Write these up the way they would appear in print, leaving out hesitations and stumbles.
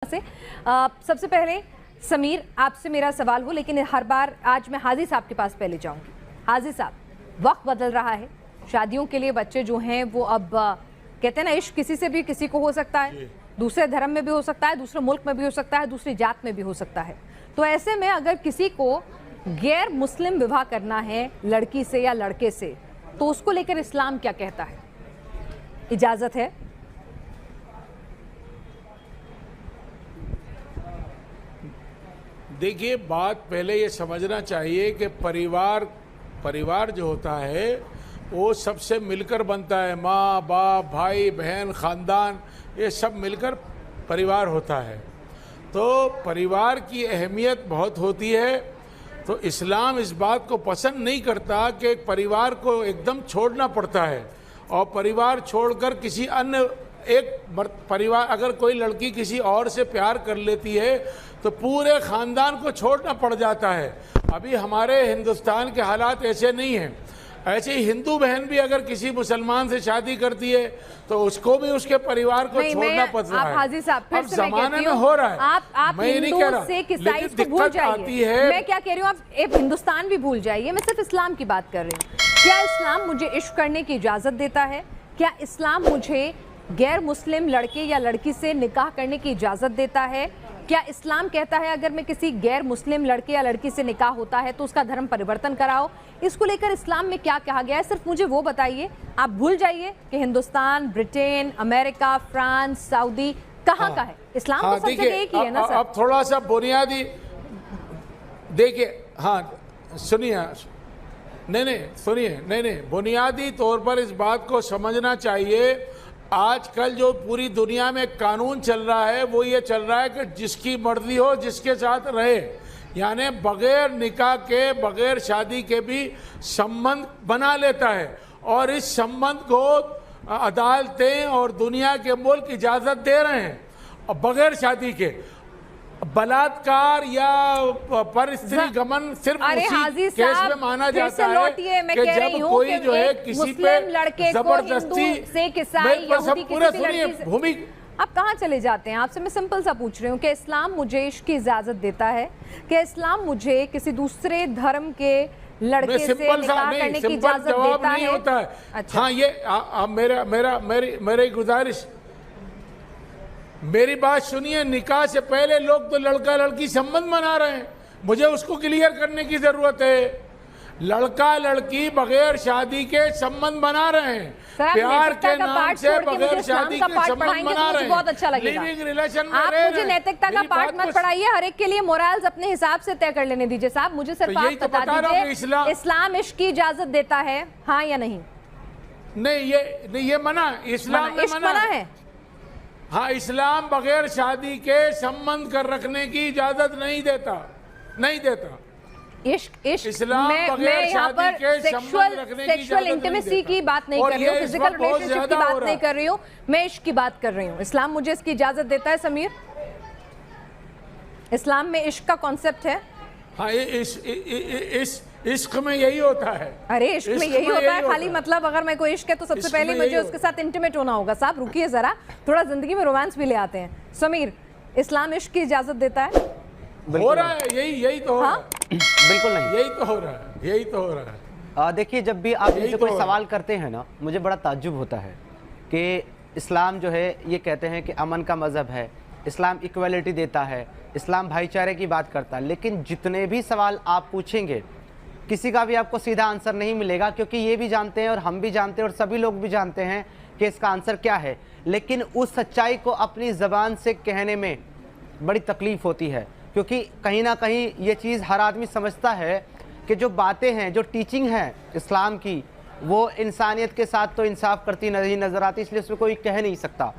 से। सबसे पहले समीर, आपसे मेरा सवाल हो, लेकिन हर बार आज मैं हाजी साहब के पास पहले जाऊंगी। हाजी साहब, वक्त बदल रहा है, शादियों के लिए बच्चे जो हैं वो अब कहते हैं ना, इश्क किसी से भी किसी को हो सकता है, दूसरे धर्म में भी हो सकता है, दूसरे मुल्क में भी हो सकता है, दूसरी जात में भी हो सकता है। तो ऐसे में अगर किसी को गैर मुस्लिम विवाह करना है लड़की से या लड़के से, तो उसको लेकर इस्लाम क्या कहता है? इजाजत है? देखिए, बात पहले ये समझना चाहिए कि परिवार जो होता है वो सबसे मिलकर बनता है। माँ बाप, भाई बहन, ख़ानदान, ये सब मिलकर परिवार होता है। तो परिवार की अहमियत बहुत होती है। तो इस्लाम इस बात को पसंद नहीं करता कि एक परिवार को एकदम छोड़ना पड़ता है, और परिवार छोड़कर किसी अन्य एक परिवार, अगर कोई लड़की किसी और से प्यार कर लेती है तो पूरे ख़ानदान को छोड़ना पड़ जाता है। अभी हमारे हिंदुस्तान के हालात ऐसे नहीं हैं। ऐसे ही हिंदू बहन भी अगर किसी मुसलमान से शादी करती है तो उसको भी उसके परिवार को छोड़ना पड़ रहा है। हाजी साहब, फिर अब से जमाने में हो रहा है। आप मैं नहीं कह रहा, लेकिन दिक्कत आती है। मैं क्या कह रही हूँ, आप हिंदुस्तान भी भूल जाइए, मैं सिर्फ इस्लाम की बात कर रही हूँ। क्या इस्लाम मुझे इश्क करने की इजाज़त देता है? क्या इस्लाम मुझे गैर मुस्लिम लड़के या लड़की से निकाह करने की इजाज़त देता है? क्या इस्लाम कहता है अगर मैं किसी गैर मुस्लिम लड़के या लड़की से निकाह होता है तो उसका धर्म परिवर्तन कराओ? इसको लेकर इस्लाम में क्या कहा गया है, सिर्फ मुझे वो बताइए। आप भूल जाइए कि Hindustan, Britain, America, France, Saudi कहाँ का है। इस्लाम तो सब जगह एक ही है ना सर। अब थोड़ा सा बुनियादी देखिए, हाँ सुनिए, नहीं, बुनियादी तौर पर इस बात को समझना चाहिए। आजकल जो पूरी दुनिया में कानून चल रहा है वो ये चल रहा है कि जिसकी मर्जी हो जिसके साथ रहे, यानी बगैर निकाह के, बगैर शादी के भी संबंध बना लेता है, और इस संबंध को अदालतें और दुनिया के मुल्क इजाज़त दे रहे हैं। और बगैर शादी के बलात्कार या पर स्त्री गमन सिर्फ उसी केस में माना जाता है कि जब कोई जो है किसी पे जबरदस्ती पूरा सुनिए भूमि। आप कहाँ चले जाते हैं? आपसे मैं सिंपल सा पूछ रही हूँ कि इस्लाम मुझे इश्क की इजाजत देता है? कि इस्लाम मुझे किसी दूसरे धर्म के लड़के से निकाह करने की इजाजत देता नहीं है? होता है। अच्छा। हाँ, ये मेरी गुजारिश, मेरी बात सुनिए। निकाह से पहले लोग तो लड़का लड़की संबंध बना रहे हैं, मुझे उसको क्लियर करने की जरूरत है। लड़का लड़की बगैर शादी के संबंध बना रहे हैं, प्यार के नाम से बगैर शादी के संबंध बना रहे हैं। बहुत अच्छा लगेगा। लिविंग रिलेशन में आप मुझे नैतिकता का पाठ मत पढ़ाइए, हर एक के लिए मोरल्स अपने हिसाब से तय कर लेने दीजिए। साहब मुझे सिर्फ आप बता दीजिए, इस्लाम इश्क की इजाजत देता है, हाँ या नहीं? नहीं, ये मना, इस्लाम में मना है। हाँ, इस्लाम बगैर शादी के संबंध कर रखने की इजाजत नहीं देता। इश्क इस्लाम मैं यहाँ पर सेक्सुअल इंटीमेसी की बात नहीं कर रही हूँ, फिजिकल रिलेशनशिप की बात नहीं कर रही हूँ, मैं इश्क की बात कर रही हूँ। इस्लाम मुझे इसकी इजाजत देता है समीर? इस्लाम में इश्क का कॉन्सेप्ट है? हाँ, इश्क में यही होता है। अरे इश्क में यही होता है खाली? मतलब अगर मैं कोई इश्क है तो सबसे पहले मुझे उसके साथ इंटीमेट होना होगा। साहब रुकिए जरा, थोड़ा जिंदगी में रोमांस भी ले आते हैं। समीर, इस्लाम इश्क की इजाजत देता है? हो रहा है, यही तो हो रहा है। बिल्कुल नहीं, यही तो हो रहा है। देखिए, जब भी आप मुझसे कोई सवाल करते हैं ना, मुझे बड़ा ताज्जुब होता है कि इस्लाम जो है ये कहते हैं कि अमन का मज़हब है, इस्लाम इक्वलिटी देता है, इस्लाम भाईचारे की बात करता है, लेकिन जितने भी सवाल आप पूछेंगे किसी का भी आपको सीधा आंसर नहीं मिलेगा, क्योंकि ये भी जानते हैं और हम भी जानते हैं और सभी लोग भी जानते हैं कि इसका आंसर क्या है। लेकिन उस सच्चाई को अपनी ज़बान से कहने में बड़ी तकलीफ़ होती है, क्योंकि कहीं ना कहीं ये चीज़ हर आदमी समझता है कि जो बातें हैं, जो टीचिंग है इस्लाम की, वो इंसानियत के साथ तो इंसाफ करती नहीं नज़र आती, इसलिए उसमें कोई कह नहीं सकता।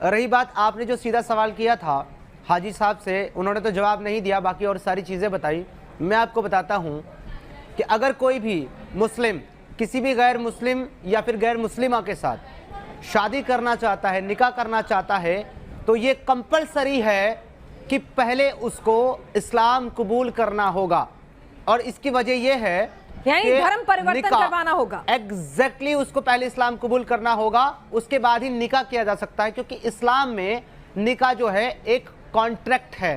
रही बात आपने जो सीधा सवाल किया था हाजी साहब से, उन्होंने तो जवाब नहीं दिया, बाकी और सारी चीज़ें बताई। मैं आपको बताता हूँ कि अगर कोई भी मुस्लिम किसी भी गैर मुस्लिम या फिर गैर मुस्लिमा के साथ शादी करना चाहता है, निकाह करना चाहता है, तो ये कंपलसरी है कि पहले उसको इस्लाम कबूल करना होगा। और इसकी वजह यह है यानी धर्म परिवर्तन करवाना होगा। एग्जैक्टली, उसको पहले इस्लाम कबूल करना होगा, उसके बाद ही निकाह किया जा सकता है, क्योंकि इस्लाम में निकाह जो है एक कॉन्ट्रैक्ट है,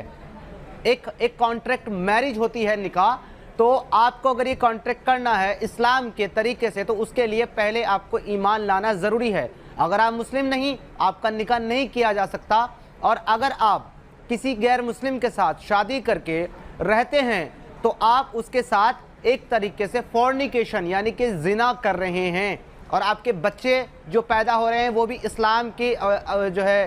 एक कॉन्ट्रैक्ट मैरिज होती है निकाह। तो आपको अगर ये कॉन्ट्रैक्ट करना है इस्लाम के तरीके से तो उसके लिए पहले आपको ईमान लाना ज़रूरी है। अगर आप मुस्लिम नहीं, आपका निकाह नहीं किया जा सकता। और अगर आप किसी गैर मुस्लिम के साथ शादी करके रहते हैं तो आप उसके साथ एक तरीके से फॉर्निकेशन यानी कि जिना कर रहे हैं, और आपके बच्चे जो पैदा हो रहे हैं वो भी इस्लाम की जो है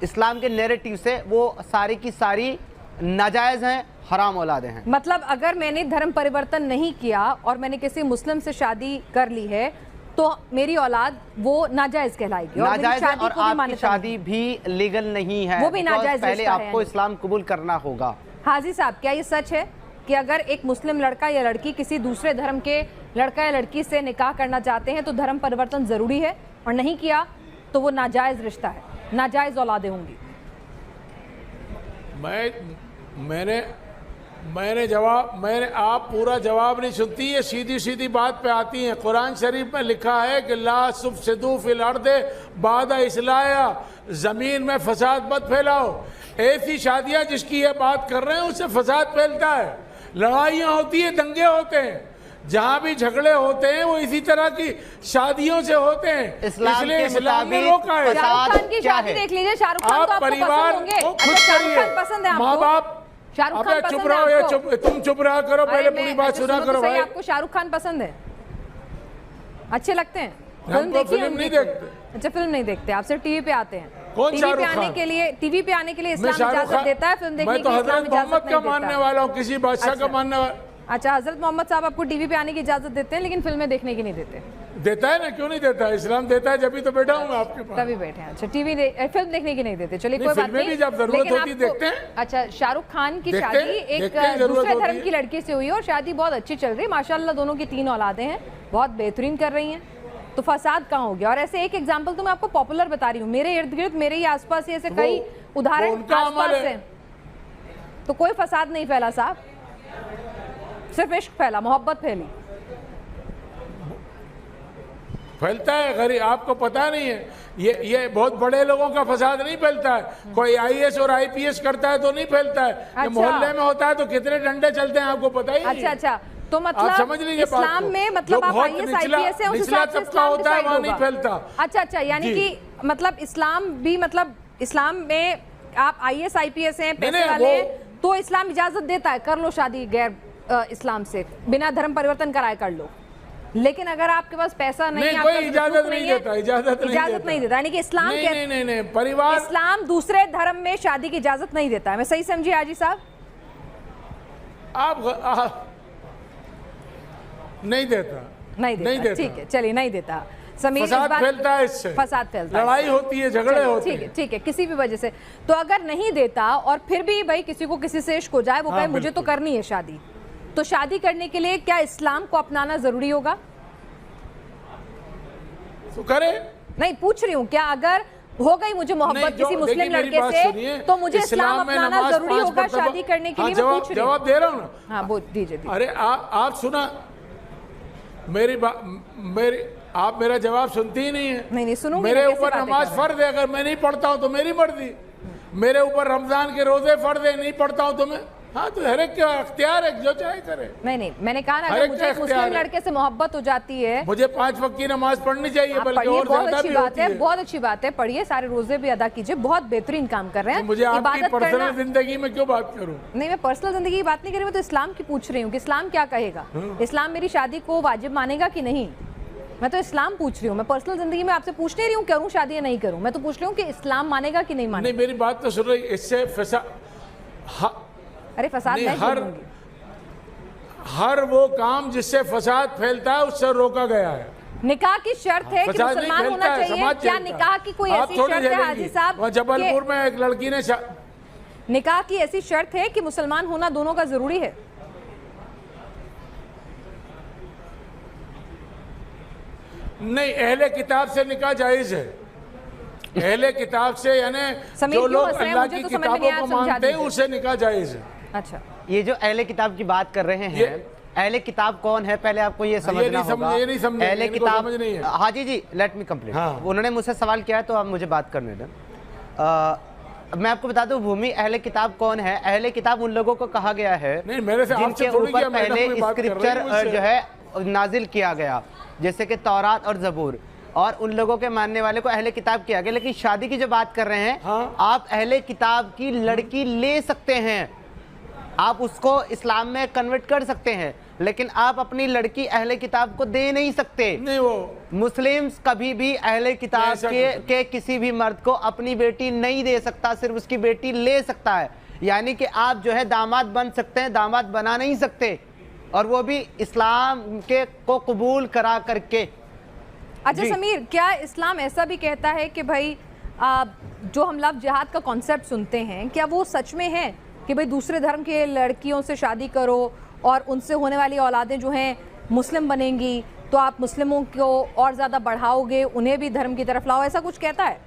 इस्लाम के नैरेटिव से वो सारी की सारी नाजायज़ हैं, हराम औलादे हैं। मतलब अगर मैंने धर्म परिवर्तन नहीं किया और मैंने किसी मुस्लिम से शादी कर ली है तो मेरी औलाद वो नाजायज कहलाएगी, और मेरी नाजायज है, शादी और को भी आपकी मान्यता शादी भी लीगल नहीं है, वो भी नाजायज पहले रिश्ता है आपको यानी। इस्लाम कबूल करना होगा। हाजी साहब, क्या ये सच है कि अगर एक मुस्लिम लड़का या लड़की किसी दूसरे धर्म के लड़का या लड़की से निकाह करना चाहते हैं तो धर्म परिवर्तन जरूरी है, और नहीं किया तो वो नाजायज रिश्ता है, नाजायज औलादें होंगी? मैंने आप पूरा जवाब नहीं सुनती, ये सीधी सीधी बात पे आती हैं। कुरान शरीफ में लिखा है कि ला तुफसिदू फिल अर्दे बादा इस्लाहा, ज़मीन में फसाद मत फैलाओ। ऐसी शादियां जिसकी ये बात कर रहे हैं उससे फसाद फैलता है, लड़ाइयाँ होती है, दंगे होते हैं, जहाँ भी झगड़े होते हैं वो इसी तरह की शादियों से होते हैं। इसलिए इस्लाम ने रोका है। शाहरुख खान की शादी देख लीजिए, शाहरुख खान तो आपको पसंद होंगे। अच्छा, शाहरुख खान पसंद है आपको? माँ बाप शाहरुख खान चुप पसंद रहो, है ये आपको? तुम चुप रहा करो, पहले पूरी बात सुना करो भाई। आपको शाहरुख खान पसंद है? अच्छे लगते हैं? हम तो फिल्म नहीं देखते। अच्छा, फिल्म नहीं देखते, आप सिर्फ टीवी पे आते हैं। कौन टीवी शाहरुख पे आने खान? के लिए, टीवी पे आने के लिए मैं इस्लाम शाहरुख इजाजत खान देता है, फिल्म देखने मैं की तो इस्लाम हजरत मोहम्मद इजाजत का नहीं मानने देता। वाला हूँ, किसी बादशाह का मानने वाला। अच्छा, हजरत मोहम्मद साहब आपको टीवी पे आने की इजाजत देते हैं लेकिन फिल्में देखने की नहीं देते? देता है ना, क्यों नहीं देता है? इस्लाम देता है, जब ही तो बैठा हूँ मैं आपके पास। तभी बैठे हैं। अच्छा, टीवी फिल्म देखने की नहीं देते, चलिए नहीं, कोई बात फिल्में नहीं। भी जब जरूरत लेकिन होती है आपको- देखते हैं। अच्छा, शाहरुख खान की देखते शादी हैं, एक देखते हैं, जरूरत दूसरे होती धर्म है। की लड़की से हुई और शादी बहुत अच्छी चल रही है, माशाल्लाह दोनों की 3 औलादें हैं, बहुत बेहतरीन कर रही हैं, तो फसाद कहाँ हो गया? और ऐसे एक एग्जाम्पल तो मैं आपको पॉपुलर बता रही हूँ, मेरे इर्द गिर्द, मेरे ही आसपास ऐसे कई उदाहरण उनका अमल आसपास है। हैं, तो कोई फसाद नहीं फैला साहब, सिर्फ इश्क फैला, मोहब्बत फैली। फैलता है गरीब, आपको पता नहीं है, ये बहुत बड़े लोगों का फसाद नहीं फैलता है। कोई आईएएस और आईपीएस करता है तो नहीं फैलता है। अच्छा। ये मोहल्ले में होता है तो कितने डंडे चलते हैं आपको पता ही नहीं। अच्छा अच्छा, तो आप मतलब समझ लीजिए बात इस्लाम को। में जो मतलब आप बहुत आईएएस निचला- आईपीएस है उस निचला हिसाब से तबका इस्लाम होता है, डिसाइड वहाँ नहीं होगा। फैलता। अच्छा अच्छा, यानी जी। कि मतलब इस्लाम भी, मतलब इस्लाम में आप आईएएस आईपीएस हैं, पैसे नहीं, वाले वो- हैं, तो इस्लाम इजाजत देता है, कर लो शादी गैर इस्लाम से, बिना धर्म परिवर्तन कराए कर लो। लेकिन अगर आपके पास पैसा नहीं, नहीं, आपका कोई वजूद इजाजत नहीं नहीं है, देता, इजाजत नहीं देता। यानी कि इस्लाम नहीं, के नहीं, परिवार इस्लाम दूसरे धर्म में शादी की इजाजत नहीं देता है। मैं सही समझी हाजी साहब? आप नहीं देता, नहीं देता, ठीक है, चलिए, नहीं देता। समीर, इस फसाद बात- फैलता है इससे, फसाद फैलता है, लड़ाई होती है, झगड़े चलिए, होते ठीक है हैं। ठीक है, किसी भी वजह से। तो अगर नहीं देता और फिर भी भाई किसी को किसी से इश्क हो जाए, वो हाँ, कहे मुझे तो बिल्कुल। करनी है शादी, तो शादी करने के लिए क्या इस्लाम को अपनाना जरूरी होगा? तो करे। नहीं, पूछ रही हूँ, क्या अगर हो गई मुझे मोहब्बत नहीं, किसी मुस्लिम देखिए, मेरी लड़के बात से, सुनिए, तो मुझे इस्लाम में अपनाना नमाज जरूरी 5 होगा मरतबा- शादी करने के हाँ, लिए? मैं पूछ रही हूँ। जवाब दे रहा हूँ ना। हाँ, वो दीजिए। अरे आप सुना मेरी आप मेरा जवाब सुनती ही नहीं है। नहीं, सुनूंगी, मेरे मैं कैसे ऊपर बातें नमाज कर रहा हूं? फर्ज है, अगर मैं नहीं पढ़ता हूँ तो मेरी मर्जी। मेरे ऊपर रमजान के रोजे फर्ज है, नहीं पढ़ता हूँ तो मैं, हाँ, तो हर एक का अख्तियार है, जो चाहे करे। नहीं, मैंने कहा ना, हर अगर एक मुझे का एक मुस्लिम इख्तियार है। लड़के से मोहब्बत हो जाती है, मुझे 5 वक्त की नमाज पढ़नी चाहिए, आप बल्कि पढ़िए, और बहुत ज्यादा अच्छी भी बात होती है, है। बहुत अच्छी बात है, पढ़िए, सारे रोजे भी अदा कीजिए, बहुत बेहतरीन काम कर रहे हैं। मुझे आपकी इबादत पर्सनल करना, जिंदगी में क्यों बात करूं? नहीं, मैं पर्सनल जिंदगी की बात नहीं कर रही, मैं तो इस्लाम की पूछ रही हूँ कि इस्लाम क्या कहेगा। इस्लाम मेरी शादी को वाजिब मानेगा कि नहीं? मैं तो इस्लाम पूछ रही हूँ, मैं पर्सनल जिंदगी में आपसे पूछ नहीं रही हूँ करूँ शादी या नहीं करूँ, मैं तो पूछ रही हूँ कि इस्लाम मानेगा कि नहीं मानेगा। नहीं, मेरी बात तो सुन रही, इससे अरे फसाद नहीं, नहीं करूँगी। हर वो काम जिससे फसाद फैलता है उससे रोका गया है। निकाह की शर्त है कि फसाद नहीं मुसलमान होना फैलता है, चाहिए। समाज क्या चलता है। निकाह की कोई आप ऐसी थोड़ी शर्त है जलेंगी। हाजी साहब? वहाँ जबलपुर में एक लड़की ने निकाह की ऐसी शर्त है कि मुसलमान होना दोनों का जरूरी है? नहीं, अहले किताब से निकाह जायज है। अहले किताब से, यानी समीर, जो क्यों लोग हंस रहे हैं? अल्लाह मुझे की तो समझ में नहीं किताबों आया, को समझा मानते हैं, दीजिए। उससे निकाह जायज है। अच्छा, ये जो अहले किताब की बात कर रहे हैं, अहले किताब कौन है, पहले आपको ये समझना होगा। ये नहीं समझे, अहले इनको किताब, समझ नहीं है। हाजी जी, लेट मी कंप्लीट। हाँ। उन्होंने मुझसे सवाल किया है तो आप मुझे बात करने दें। मैं आपको बता दूं भूमि, अहले किताब कौन है? अहले किताब उन लोगों को कहा गया है नहीं, मेरे से जिनके आपसे थोड़ी ऊपर क्या, मैडम पहले की बात कर रही स्क्रिप्चर है मुझसे। जो है नाजिल किया गया, जैसे कि तौरात और ज़बूर, और उन लोगों के मानने वाले को अहले किताब किया गया। लेकिन शादी की जो बात कर रहे हैं, हाँ। आप अहले किताब की लड़की ले सकते हैं, आप उसको इस्लाम में कन्वर्ट कर सकते हैं, लेकिन आप अपनी लड़की अहले किताब को दे नहीं सकते। नहीं, वो मुस्लिम्स कभी भी अहले किताब ऐसा के किसी भी मर्द को अपनी बेटी नहीं दे सकता, सिर्फ उसकी बेटी ले सकता है। यानी कि आप जो है दामाद बन सकते हैं, दामाद बना नहीं सकते, और वो भी इस्लाम के को कबूल करा करके। अच्छा जी। समीर, क्या इस्लाम ऐसा भी कहता है कि भाई जो हम लव जिहाद का कॉन्सेप्ट सुनते हैं, क्या वो सच में है कि भाई दूसरे धर्म के लड़कियों से शादी करो और उनसे होने वाली औलादें जो हैं मुस्लिम बनेंगी, तो आप मुस्लिमों को और ज़्यादा बढ़ाओगे, उन्हें भी धर्म की तरफ लाओ, ऐसा कुछ कहता है,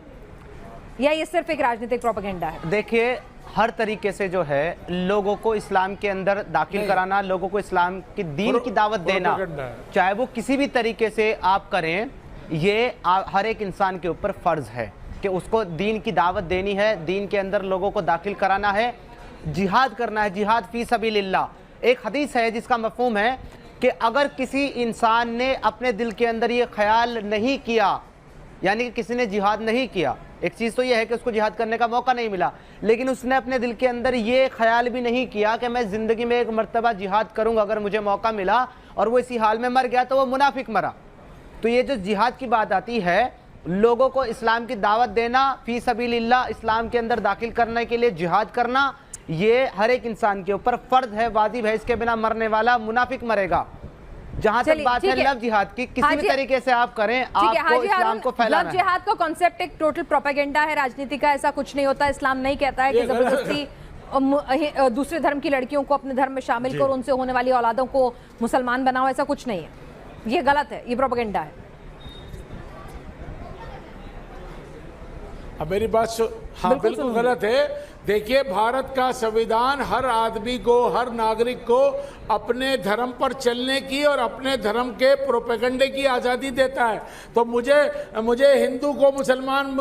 या ये सिर्फ एक राजनीतिक प्रोपेगेंडा है? देखिए, हर तरीके से जो है लोगों को इस्लाम के अंदर दाखिल कराना, लोगों को इस्लाम की दीन की दावत देना, चाहे वो किसी भी तरीके से आप करें, ये हर एक इंसान के ऊपर फ़र्ज़ है कि उसको दीन की दावत देनी है, दीन के अंदर लोगों को दाखिल कराना है, जिहाद करना है, जिहाद फ़ी सबीलिल्लाह। एक हदीस है जिसका मफ़हूम है कि अगर किसी इंसान ने अपने दिल के अंदर ये ख्याल नहीं किया, यानी कि किसी ने जिहाद नहीं किया, एक चीज़ तो यह है कि उसको जिहाद करने का मौका नहीं मिला, लेकिन उसने अपने दिल के अंदर ये ख्याल भी नहीं किया कि मैं ज़िंदगी में एक मर्तबा जिहाद करूँगा अगर मुझे मौका मिला, और वो इसी हाल में मर गया, तो वो मुनाफिक मरा। तो ये जो जिहाद की बात आती है, लोगों को इस्लाम की दावत देना, फ़ी सबीलिल्लाह, इस्लाम के अंदर दाखिल करने के लिए जिहाद करना, ये हर एक इंसान के ऊपर फ़र्ज है, वाजिब है। इसके बिना मरने वाला मुनाफिक मरेगा। जहां तक बात है लव जिहाद की, किसी भी तरीके से आप करें, आपको इस्लाम को फैलाना है। लव जिहाद का कॉन्सेप्ट एक टोटल प्रोपेगेंडा है, राजनीति का, ऐसा कुछ नहीं होता। इस्लाम नहीं कहता है कि जबरदस्ती दूसरे धर्म की लड़कियों को अपने धर्म में शामिल करो, उनसे होने वाली औलादों को मुसलमान बनाओ, ऐसा कुछ नहीं है, ये गलत है, ये प्रोपेगेंडा है। अब मेरी बात हाँ बिल्कुल गलत है। देखिए, भारत का संविधान हर आदमी को, हर नागरिक को अपने धर्म पर चलने की और अपने धर्म के प्रोपेगेंडे की आज़ादी देता है। तो मुझे हिंदू को मुसलमान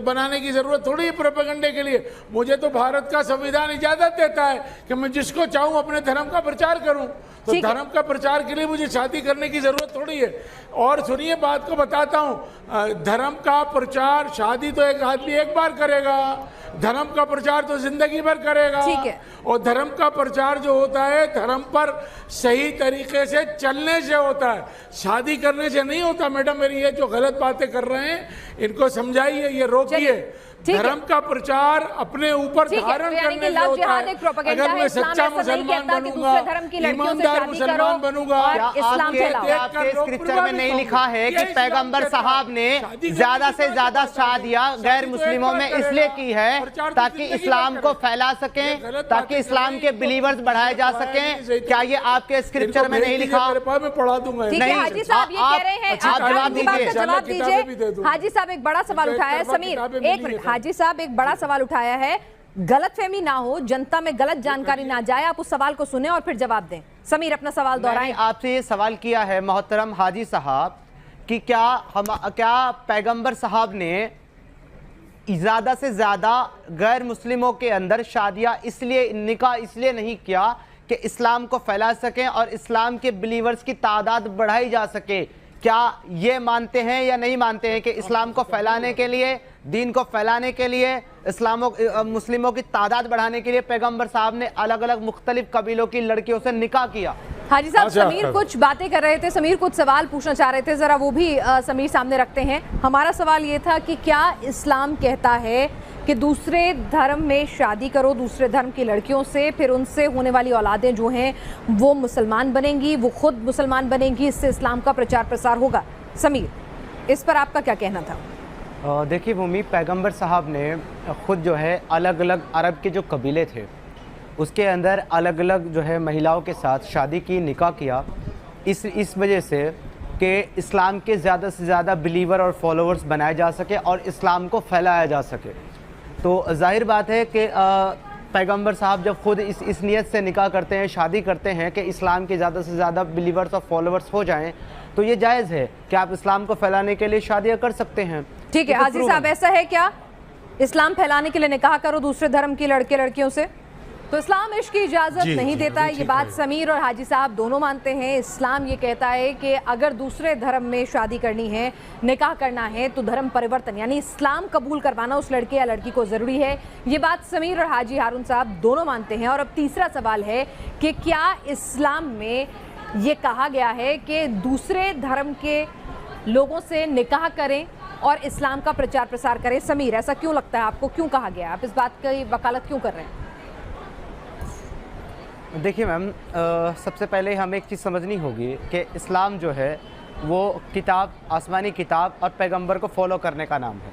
बनाने की ज़रूरत थोड़ी है प्रोपेगेंडे के लिए। मुझे तो भारत का संविधान इजाज़त देता है कि मैं जिसको चाहूँ अपने धर्म का प्रचार करूँ। तो धर्म का प्रचार के लिए मुझे शादी करने की ज़रूरत थोड़ी है। और सुनिए, बात को बताता हूँ, धर्म का प्रचार, शादी तो एक आदमी एक बार करेगा, धर्म का प्रचार तो जिंदगी भर करेगा। ठीक है। और धर्म का प्रचार जो होता है, धर्म पर सही तरीके से चलने से होता है, शादी करने से नहीं होता। मैडम, मेरी ये जो गलत बातें कर रहे हैं, इनको समझाइए, ये रोकिए। धर्म का प्रचार अपने ऊपर धारण करने से होता है। अगर मैं सच्चा मुसलमान बनूंगा, ईमानदार मुसलमान बनूंगा, आपके स्क्रिप्चर में नहीं लिखा है कि पैगंबर साहब ने ज्यादा से ज्यादा शादियां गैर मुस्लिमों में इसलिए की है ताकि इस्लाम को फैला सकें, ताकि इस्लाम के बिलीवर्स बढ़ाए जा सकें? क्या ये आपके स्क्रिप्चर में नहीं लिखा? मैं पढ़ा दूंगा। नहीं, हाजी साहब ये कह रहे हैं, आप जवाब दीजिए। हाजी साहब एक बड़ा सवाल उठाया है। समीर, एक मिनट। हाजी साहब एक बड़ा सवाल उठाया है, गलतफहमी ना हो, जनता में गलत जानकारी ना जाए, आप उस सवाल को सुने और फिर जवाब दें। समीर, अपना सवाल दोहराएं। आपसे ये सवाल किया है मोहतरम हाजी साहब कि क्या पैगंबर साहब ने ज़्यादा से ज़्यादा गैर मुस्लिमों के अंदर शादियाँ इसलिए, निकाह इसलिए नहीं किया कि इस्लाम को फैला सकें और इस्लाम के बिलीवर्स की तादाद बढ़ाई जा सके? क्या ये मानते हैं या नहीं मानते हैं कि इस्लाम को फैलाने के लिए, दीन को फैलाने के लिए, मुस्लिमों की तादाद बढ़ाने के लिए पैगंबर साहब ने अलग अलग मुख्तलिफ कबीलों की लड़कियों से निकाह किया? हाजी साहब, समीर कुछ बातें कर रहे थे, समीर कुछ सवाल पूछना चाह रहे थे, जरा वो भी समीर सामने रखते हैं। हमारा सवाल ये था कि क्या इस्लाम कहता है कि दूसरे धर्म में शादी करो, दूसरे धर्म की लड़कियों से, फिर उनसे होने वाली औलादें जो हैं वो मुसलमान बनेंगी, वो खुद मुसलमान बनेंगी, इससे इस्लाम का प्रचार प्रसार होगा? समीर, इस पर आपका क्या कहना था? देखिए भूमि, पैगंबर साहब ने ख़ुद जो है अलग अलग अरब के जो कबीले थे उसके अंदर अलग अलग जो है महिलाओं के साथ शादी की, निकाह किया, इस वजह से कि इस्लाम के ज़्यादा से ज़्यादा बिलीवर और फॉलोअर्स बनाए जा सके और इस्लाम को फैलाया जा सके। तो जाहिर बात है कि पैगंबर साहब जब खुद इस नियत से निकाह करते हैं, शादी करते हैं कि इस्लाम के ज़्यादा से ज़्यादा बिलीवर्स और फॉलोअर्स हो जाएं, तो ये जायज़ है कि आप इस्लाम को फैलाने के लिए शादियाँ कर सकते हैं। ठीक है हाजी साहब, ऐसा है क्या? इस्लाम फैलाने के लिए निकाह करो दूसरे धर्म की लड़के लड़कियों से, तो इस्लाम इश्क की इजाज़त नहीं देता है। ये बात समीर और हाजी साहब दोनों मानते हैं। इस्लाम ये कहता है कि अगर दूसरे धर्म में शादी करनी है, निकाह करना है, तो धर्म परिवर्तन यानी इस्लाम कबूल करवाना उस लड़के या लड़की को ज़रूरी है। ये बात समीर और हाजी हारून साहब दोनों मानते हैं। और अब तीसरा सवाल है कि क्या इस्लाम में ये कहा गया है कि दूसरे धर्म के लोगों से निकाह करें और इस्लाम का प्रचार प्रसार करें? समीर, ऐसा क्यों लगता है आपको, क्यों कहा गया? आप इस बात की वकालत क्यों कर रहे हैं? देखिए मैम, सबसे पहले हमें एक चीज़ समझनी होगी कि इस्लाम जो है वो किताब, आसमानी किताब और पैगंबर को फॉलो करने का नाम है।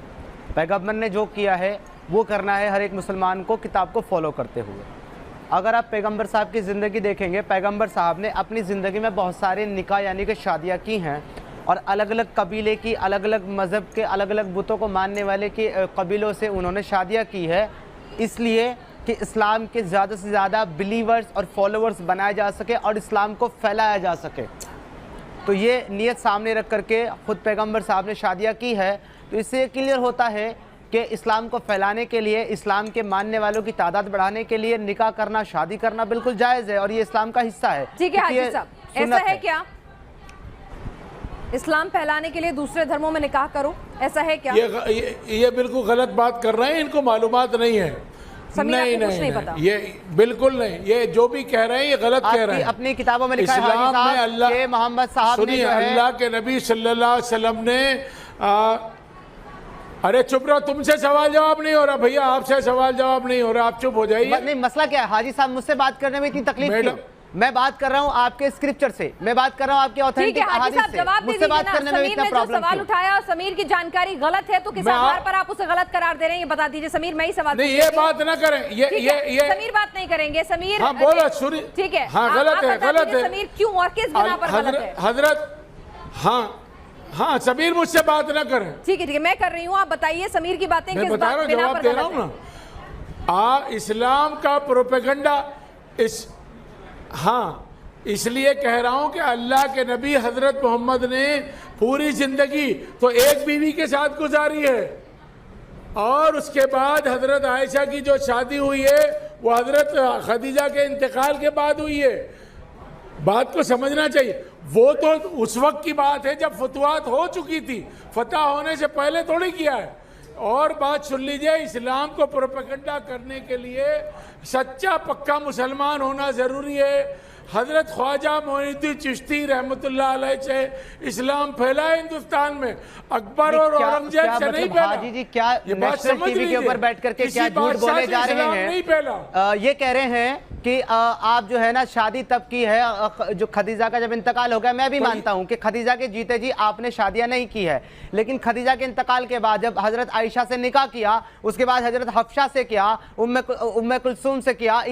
पैगंबर ने जो किया है वो करना है हर एक मुसलमान को, किताब को फॉलो करते हुए। अगर आप पैगंबर साहब की ज़िंदगी देखेंगे, पैगंबर साहब ने अपनी ज़िंदगी में बहुत सारे निकाह यानी कि शादियाँ की हैं और अलग अलग कबीले की, अलग अलग मज़हब के, अलग अलग बुतों को मानने वाले के कबीलों से उन्होंने शादियाँ की है, इसलिए कि इस्लाम के ज़्यादा से ज़्यादा बिलीवर्स और फॉलोअर्स बनाए जा सके और इस्लाम को फैलाया जा सके। तो ये नियत सामने रख करके ख़ुद पैगंबर साहब ने शादियाँ की है। तो इससे क्लियर होता है कि इस्लाम को फैलाने के लिए, इस्लाम के मानने वालों की तादाद बढ़ाने के लिए निकाह करना, शादी करना बिल्कुल जायज़ है और ये इस्लाम का हिस्सा है। ठीक है हाजी साहब, ऐसा है क्या? इस्लाम फैलाने के लिए दूसरे धर्मों में निकाह करो, ऐसा है क्या? ये बिल्कुल गलत बात कर रहे हैं, इनको मालूमात नहीं है। नहीं, ये बिल्कुल नहीं, ये जो भी कह रहे हैं ये गलत कह रहे हैं। अपनी किताबों में लिखा है इस्लाम में अल्लाह के मोहम्मद साहब ने जो है, अल्लाह के नबी सल्लल्लाहु अलैहि वसल्लम ने अरे चुप रहो, तुमसे सवाल जवाब नहीं हो रहा भैया, आपसे सवाल जवाब नहीं हो रहा, आप चुप हो जाइए। नहीं, मसला क्या है हाजी साहब, मुझसे बात करने में इतनी तकलीफ क्यों? मैं बात कर रहा हूँ आपके स्क्रिप्चर से, मैं बात कर रहा हूँ आपके ऑथेंटिक अहादीस से, मुझसे बात करने में इतना प्रॉब्लम सवाल उठाया और समीर की जानकारी गलत है तो किस आधार पर आप उसे गलत करार दे रहे हैं ये बता दीजिए। समीर, मैं ही सवाल नहीं, ये बात ना करें, ये समीर बात नहीं करेंगे। समीर, हाँ बोलो, सुनिए, ठीक है, हाँ गलत है, गलत है समीर, क्यों और किस बिना पर गलत है? हजरत, हाँ समीर मुझसे बात ना करें। ठीक है, मैं कर रही हूँ, आप बताइए समीर की बातें किस बता रहा हूँ, जवाब दे रहा हूँ ना। इस्लाम का प्रोपेगेंडा इसलिए कह रहा हूं कि अल्लाह के नबी हजरत मोहम्मद ने पूरी जिंदगी तो एक बीवी के साथ गुजारी है और उसके बाद हजरत आयशा की जो शादी हुई है वो हजरत खदीजा के इंतकाल के बाद हुई है। बात को समझना चाहिए, वो तो उस वक्त की बात है जब फतवात हो चुकी थी, फतह होने से पहले थोड़ी किया है। और बात सुन लीजिए, इस्लाम को प्रोपेगेंडा करने के लिए सच्चा पक्का मुसलमान होना ज़रूरी है। हजरत ख्वाजा मोइनुद्दीन चिश्ती रहमतुल्लाह अलैह से इस्लाम फैला है हिंदुस्तान में, अकबर और औरंगजेब से नहीं फैला। जी, क्या नेशनल टीवी के ऊपर बैठ करके क्या झूठ बोले जा रहे हैं? नहीं फैला। ये कह रहे हैं कि आप जो है ना शादी तब की है जो खदीजा का जब इंतकाल हो गया। मैं भी मानता हूं कि खदीजा के जीते जी आपने शादियां नहीं की है, लेकिन खदीजा के इंतकाल के बाद जब हजरत आयशा से निकाह किया, उसके बाद हजरत हफ्सा से किया, उम्मे कुलसूम से किया,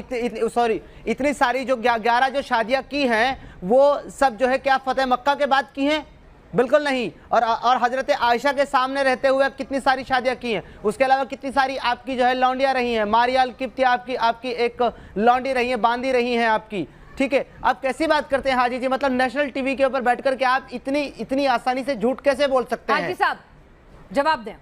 इतनी सारी जो 11 जो शादियां की हैं वो सब जो है क्या फतेह मक्का के बाद की हैं? बिल्कुल नहीं। और हजरत आयशा के सामने रहते हुए कितनी सारी शादियां की हैं, उसके अलावा कितनी सारी आपकी जो है लौंडियां रही हैं। मारियाल किप्ती आपकी एक लौंडी रही है, बांदी रही हैं आपकी। ठीक है, आप कैसी बात करते हैं हाजी जी? मतलब नेशनल टीवी के ऊपर बैठ करके आप इतनी आसानी से झूठ कैसे बोल सकते हैं? हाजी साहब जवाब दें।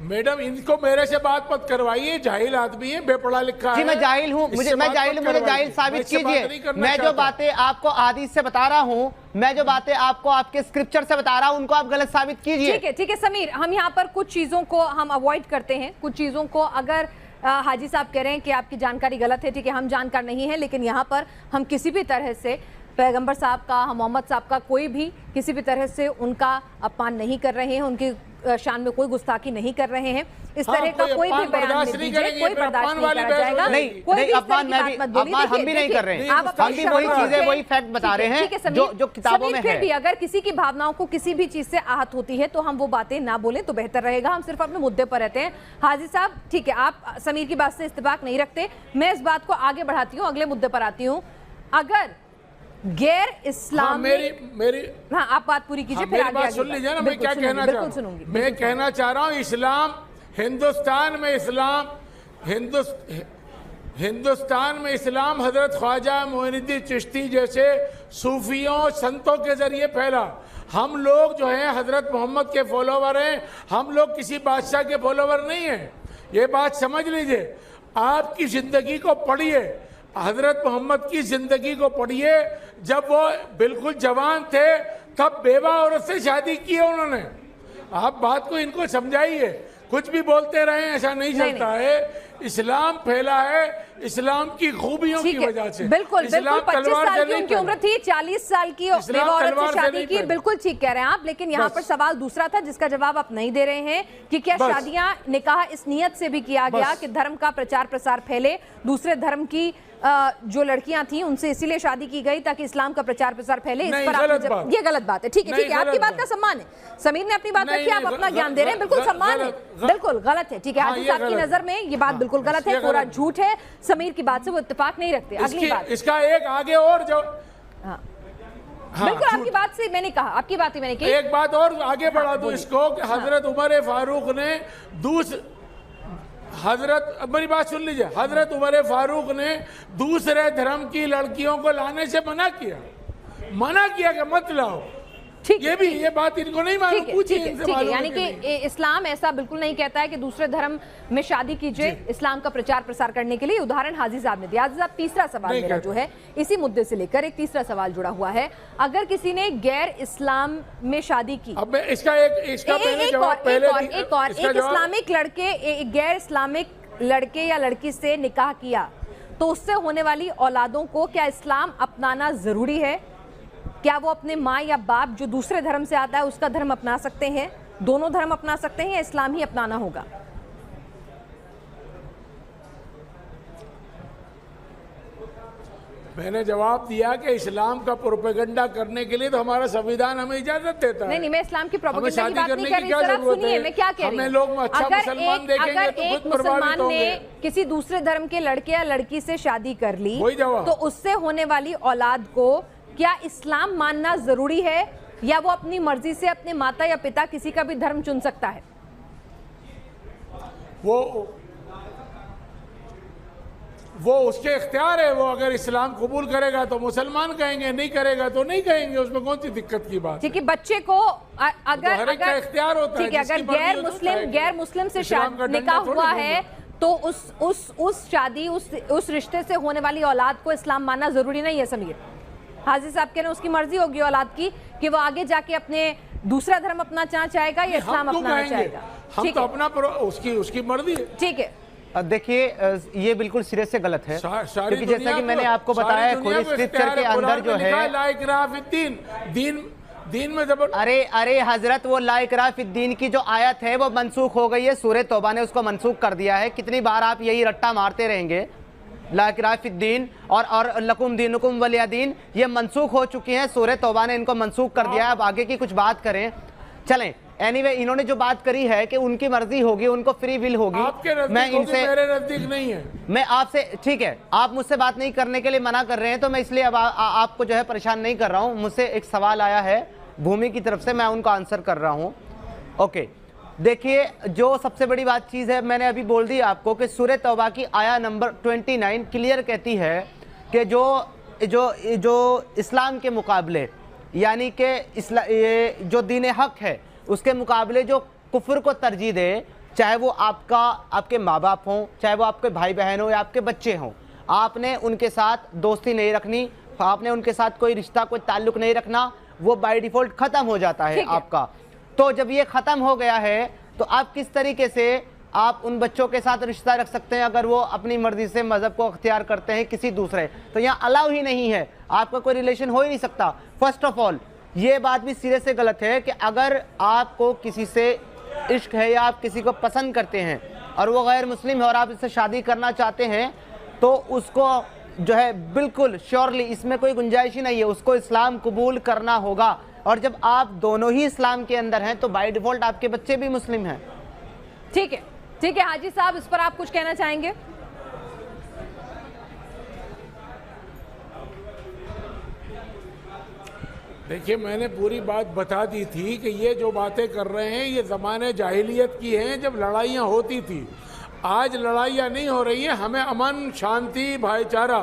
मैडम, इनको मेरे से बात मत करवाइए, जाहिल आदमी है, बेपढ़ा लिखा है। जी मैं जाहिल हूँ, मुझे जाहिल साबित कीजिए। मैं जो बातें आपको हदीस से बता रहा हूँ, मैं जो बातें आपको आपके स्क्रिप्चर से बता रहा हूँ, उनको आप गलत साबित कीजिए। ठीक है समीर, हम यहाँ पर कुछ चीजों को हम अवॉइड करते हैं, कुछ चीजों को अगर हाजी साहब कह रहे हैं कि आपकी जानकारी गलत है, ठीक है, हम जानकार नहीं है, लेकिन यहाँ पर हम किसी भी तरह से पैगंबर साहब का, हम मोहम्मद साहब का कोई भी किसी भी तरह से उनका अपमान नहीं कर रहे हैं, उनकी शान में कोई गुस्ताखी नहीं कर रहे हैं। इस तरह का कोई भी बयान नहीं दीजिए, कोई बर्दाश्त नहीं करा जाएगा। नहीं, अपमान हम भी नहीं कर रहे हैं, हम भी वही चीजें, वही फैक्ट बता रहे हैं जो किताबों में है। फिर भी अगर किसी की भावनाओं को किसी भी चीज से आहत होती है तो हम वो बातें ना बोलें तो बेहतर रहेगा। हम सिर्फ अपने मुद्दे पर रहते हैं। हाजी साहब ठीक है, आप समीर की बात से इत्तेफाक नहीं रखते, मैं इस बात को आगे बढ़ाती हूँ, अगले मुद्दे पर आती हूँ। अगर गैर इस्लाम मेरी हाँ, आप बात पूरी कीजिए, फिर आगे सुन लीजिए ना, मैं क्या कहना चाह रहा हूँ। मैं कहना चाह रहा हूँ, इस्लाम हिंदुस्तान में, इस्लाम हिंदुस्तान में इस्लाम हजरत ख्वाजा मोइनुद्दीन चिश्ती जैसे सूफियों संतों के जरिए फैला। हम लोग जो हैं हजरत मोहम्मद के फॉलोवर हैं, हम लोग किसी बादशाह के फॉलोवर नहीं हैं। ये बात समझ लीजिए। आपकी ज़िंदगी को पढ़िए, हजरत मोहम्मद की ज़िंदगी को पढ़िए। जब वो बिल्कुल जवान थे तब बेवा औरत से शादी की है उन्होंने। आप बात को इनको समझाइए, कुछ भी बोलते रहे ऐसा नहीं चलता है। इस्लाम फैला है इस्लाम की खूबियों की वजह से। बिल्कुल बिल्कुल 25 साल की उनकी उम्र थी, 40 साल की बेवा औरत से शादी की। बिल्कुल ठीक कह रहे हैं आप, लेकिन यहाँ पर सवाल दूसरा था जिसका जवाब आप नहीं दे रहे हैं कि क्या शादियां निकाह इस नियत से भी किया गया कि धर्म का प्रचार प्रसार फैले, दूसरे धर्म की जो लड़कियां थी उनसे इसीलिए शादी की गई ताकि इस्लाम का प्रचार प्रसार फैले। इस पर आप ये गलत बात है। ठीक है, ठीक है, आपकी बात का सम्मान है। समीर ने अपनी बात रखी, आप अपना ज्ञान दे रहे हैं, बिल्कुल सम्मान है, बिल्कुल गलत है। ठीक है, हाजी साहब की नजर में ये बात बिल्कुल गलत है, पूरा झूठ है। समीर की बात से वो इत्तेफाक नहीं रखते। अगली बात, इसका एक आगे और जो बिल्कुल आपकी बात से मैंने कहा, आपकी बात ही मैंने की। एक बात और आगे बढ़ा दूं इसको कि हजरत उमर फारूक ने मेरी बात सुन लीजिए, हजरत उमर फारूक ने दूसरे धर्म की लड़कियों को लाने से मना किया कि मत लाओ। ये बात इनको नहीं मालूम, पूछिए इनसे मालूम। यानी कि इस्लाम ऐसा बिल्कुल नहीं कहता है कि दूसरे धर्म में शादी कीजिए इस्लाम का प्रचार प्रसार करने के लिए। उदाहरण हाजी साहब ने दिया। हाजी साहब, तीसरा सवाल मेरा जो है इसी मुद्दे से लेकर एक तीसरा सवाल जुड़ा हुआ है। अगर किसी ने गैर इस्लाम में शादी की, अब इसका इस्लामिक लड़के एक गैर इस्लामिक लड़के या लड़की से निकाह किया तो उससे होने वाली औलादों को क्या इस्लाम अपनाना जरूरी है? क्या वो अपने माँ या बाप जो दूसरे धर्म से आता है उसका धर्म अपना सकते हैं? दोनों धर्म अपना सकते हैं या इस्लाम ही अपनाना होगा? मैंने जवाब दिया कि इस्लाम का प्रोपेगेंडा करने के लिए तो हमारा संविधान हमें इजाजत देता है। नहीं, मैं इस्लाम की प्रोपेगेंडा की बात नहीं कर रही। जरा सुनिए मैं क्या कह रही हूं। लोग अच्छा मुसलमान देखेंगे तो खुद प्रभावित होंगे। किसी दूसरे धर्म के लड़के या लड़की से शादी कर ली तो उससे होने वाली औलाद को क्या इस्लाम मानना जरूरी है या वो अपनी मर्जी से अपने माता या पिता किसी का भी धर्म चुन सकता है? वो उसके इख्तियार है। वो अगर इस्लाम कबूल करेगा तो मुसलमान कहेंगे, नहीं करेगा तो नहीं कहेंगे। उसमें कौन सी दिक्कत की बात? ठीक है, बच्चे को अगर इख्तियार होता है, अगर गैर मुस्लिम से निकाह हुआ है तो उस शादी उस रिश्ते से होने वाली औलाद को इस्लाम मानना जरूरी नहीं है। समीर, हाजी साहब कह रहे हैं उसकी मर्जी होगी औलाद की कि वो आगे जाके अपने दूसरा धर्म अपना चाहेगा या इस्लाम अपनाना चाहेगा। हम तो अपना उसकी मर्जी है। ठीक है, देखिए ये बिल्कुल सिरे से गलत है, क्योंकि जैसा कि मैंने आपको बताया खुद स्क्रिप्चर के अंदर जो है दीन में जबर। अरे हजरत, वो ला इकराह फिद्दीन की जो आयत है वो मनसूख हो गई है। सूरह तौबा ने उसको मनसूख कर दिया है। कितनी बार आप यही रट्टा मारते रहेंगे? ला इकराह फिद्दीन और लकुम दीनुकुम वलिया दीन ये मनसूख हो चुकी हैं। सूरह तौबा ने इनको मनसूख कर दिया है। अब आगे की कुछ बात करें, चलें। एनीवे, इन्होंने जो बात करी है कि उनकी मर्जी होगी, उनको फ्री विल होगी। मैं इनसे, मेरे नजदीक नहीं है। मैं आपसे, ठीक है, आप मुझसे बात नहीं करने के लिए मना कर रहे हैं तो मैं इसलिए अब आपको जो है परेशान नहीं कर रहा हूं। मुझसे एक सवाल आया है भूमि की तरफ से, मैं उनको आंसर कर रहा हूं। ओके, देखिए, जो सबसे बड़ी बात चीज़ है, मैंने अभी बोल दी आपको कि सूरह तौबा की आया नंबर 29 क्लियर कहती है कि जो इस्लाम के मुकाबले, यानी कि जो दीन हक है उसके मुकाबले जो कुफ्र को तरजीह दे, चाहे वो आपके माँ बाप हों, चाहे वो आपके भाई बहन हो या आपके बच्चे हों, आपने उनके साथ दोस्ती नहीं रखनी, आपने उनके साथ कोई रिश्ता, कोई ताल्लुक नहीं रखना। वो बाय डिफ़ॉल्ट ख़त्म हो जाता है आपका। तो जब ये ख़त्म हो गया है तो आप किस तरीके से आप उन बच्चों के साथ रिश्ता रख सकते हैं अगर वो अपनी मर्जी से मज़हब को अख्तियार करते हैं किसी दूसरे? तो यहाँ अलाउ ही नहीं है, आपका कोई रिलेशन हो ही नहीं सकता। फर्स्ट ऑफ ऑल ये बात भी सिरे से गलत है कि अगर आपको किसी से इश्क है या आप किसी को पसंद करते हैं और वो गैर मुस्लिम है और आप इससे शादी करना चाहते हैं तो उसको जो है बिल्कुल श्योरली इसमें कोई गुंजाइश ही नहीं है, उसको इस्लाम कबूल करना होगा। और जब आप दोनों ही इस्लाम के अंदर हैं तो बाय डिफ़ॉल्ट आपके बच्चे भी मुस्लिम हैं। ठीक है, ठीक है हाजी साहब, इस पर आप कुछ कहना चाहेंगे? देखिए, मैंने पूरी बात बता दी थी कि ये जो बातें कर रहे हैं ये ज़माने जाहिलियत की हैं, जब लड़ाइयाँ होती थी। आज लड़ाइयाँ नहीं हो रही है, हमें अमन, शांति, भाईचारा,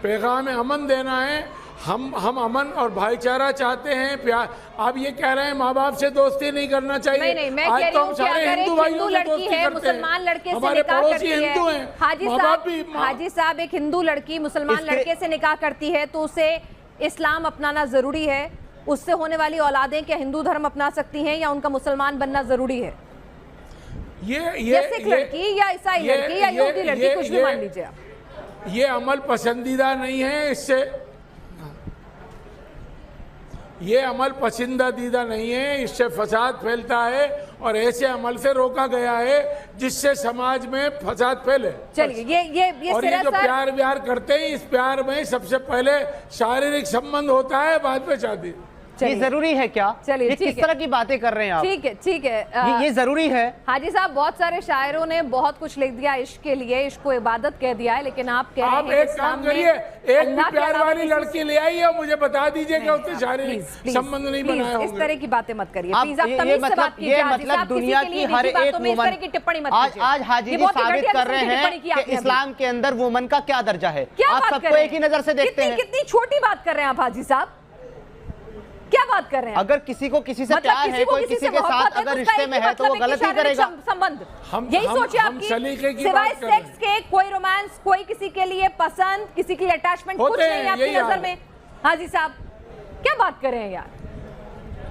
पैगाम अमन देना है। हम अमन और भाईचारा चाहते हैं, प्यार। आप ये कह रहे हैं माँ बाप से दोस्ती नहीं करना चाहिए। नहीं, मैं कह रही हूँ कि अगर एक हिंदू लड़की है मुसलमान लड़के से निकाह करती है, हाजी साहब एक हिंदू लड़की मुसलमान लड़के से निकाह करती है तो उसे इस्लाम अपनाना जरूरी है। उससे होने वाली औलादें क्या हिंदू धर्म अपना सकती हैं या उनका मुसलमान बनना जरूरी है? ये सिख लड़की या ईसाई लड़की या यहूदी लड़की, कुछ भी मान लीजिए आप। ये अमल पसंदीदा नहीं है, इससे ये अमल पसंदीदा नहीं है, इससे फसाद फैलता है और ऐसे अमल से रोका गया है जिससे समाज में फसाद फैले। चलिए ये और ये जो प्यार व्यार करते हैं, इस प्यार में सबसे पहले शारीरिक संबंध होता है, बाद में शादी। ये जरूरी है क्या? चलिए, किस तरह की बातें कर रहे हैं आप? ठीक है ये जरूरी है। हाजी साहब, बहुत सारे शायरों ने बहुत कुछ लिख दिया इश्क के लिए, इश्क को इबादत कह दिया है, लेकिन आप कह रहे हैं एक काम करिए, एक भी प्यार वाली लड़की ले आइए और मुझे बता दीजिए कि उससे शारीरिक संबंध नहीं बनाए होंगे। इस तरह की बातें मत करिए प्लीज, आप तमीज से बात कीजिए। मतलब दुनिया की हर एक वुमन, टिप्पणी मत कीजिए। आज हाजी जी साबित कर रहे हैं कि इस्लाम के अंदर वुमन का क्या दर्जा है। आप सबको एक ही नजर से देखते हैं। कितनी छोटी बात कर रहे हैं आप हाजी साहब, क्या बात कर रहे हैं? अगर किसी को किसी से प्यार है, कोई किसी के साथ अगर रिश्ते में है तो वो गलत ही करेगा। संबंध यही सोचिए आपकी, सिवाय सेक्स के कोई रोमांस, कोई किसी के लिए पसंद, किसी की अटैचमेंट कुछ नहीं है आपकी नजर में। हाजी साहब क्या बात कर रहे हैं यार?